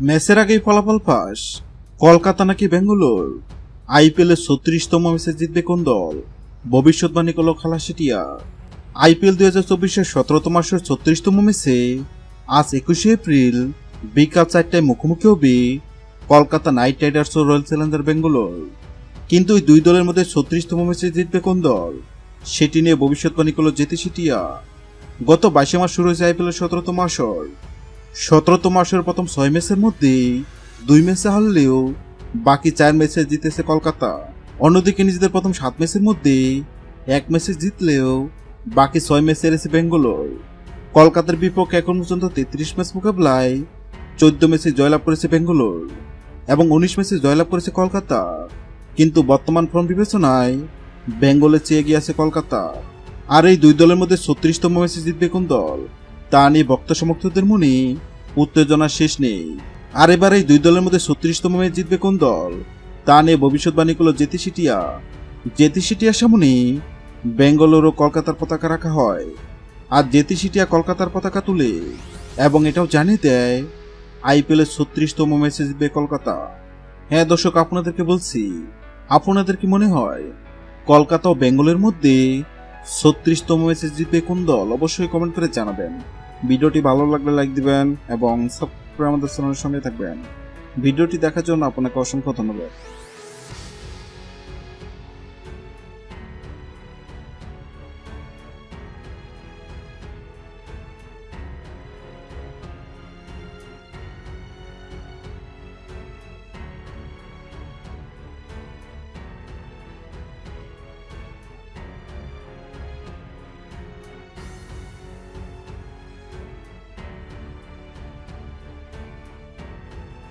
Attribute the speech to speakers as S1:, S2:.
S1: ম্যাচের আগেই ফলাফল ফাঁস, কলকাতা নাকি বেঙ্গালোর। আইপিএলের 36তম ম্যাচে জিতবে কোন দল? ভবিষ্যৎবাণী করল খালাসিটিয়া। আইপিএল 2024-এর 17তম আসরের 36তম ম্যাচে আজ 21শে এপ্রিল বিকাল 4টায় মুখোমুখি হবে কলকাতা নাইট রাইডার্স ও রয়্যাল চ্যালেঞ্জার বেঙ্গালোর। কিন্তু এই দুই দলের মধ্যে 36তম ম্যাচে জিতবে কোন দল, সেটি নিয়ে ভবিষ্যৎবাণী করল জেতিসিটিয়া। গত 22 মাস শুরু হয়েছে আইপিএলের 17তম আসর। 17তম আসরের প্রথম 6 ম্যাচের মধ্যে 2 ম্যাচে হারলেও বাকি 4 ম্যাচে জিতেছে কলকাতা। অন্যদিকে নিজেদের প্রথম 7 ম্যাচের মধ্যে 1 ম্যাচে জিতলেও বাকি 6 ম্যাচে হেরেছে বেঙ্গালোর। কলকাতার বিপক্ষে এখন পর্যন্ত 33 ম্যাচ মোকাবেলায় 14 ম্যাচে জয়লাভ করেছে বেঙ্গালোর এবং 19 ম্যাচে জয়লাভ করেছে কলকাতা। কিন্তু বর্তমান ফর্ম বিবেচনায় বেঙ্গলের চেয়ে এগিয়ে আছে কলকাতা। আর এই দুই দলের মধ্যে 36তম ম্যাচে জিতবে কোন দল, তা নিয়ে ভক্ত সমর্থকদের মনে উত্তেজনার শেষ নেই। আর এবার এই দুই দলের মধ্যে 36তম ম্যাচ জিতবে কোন দল, তা নিয়ে ভবিষ্যৎবাণী করল জেতিসিটিয়া। জেতিসিটিয়ার সামনে বেঙ্গালোর ও কলকাতার পতাকা রাখা হয়, আর জেতিসিটিয়া কলকাতার পতাকা তুলে এবং এটাও জানিয়ে দেয় আইপিএলের 36তম ম্যাচে জিতবে কলকাতা। হ্যাঁ দর্শক, আপনাদেরকে বলছি, আপনাদের কি মনে হয় কলকাতা ও বেঙ্গলের মধ্যে 36তম ম্যাচে জিতবে কোন দল? অবশ্যই কমেন্ট করে জানাবেন। ভিডিওটি ভালো লাগলে লাইক দিবেন এবং সাবস্ক্রাইব আমাদের চ্যানেলের সঙ্গে থাকবেন। ভিডিওটি দেখার জন্য আপনাকে অসংখ্য ধন্যবাদ।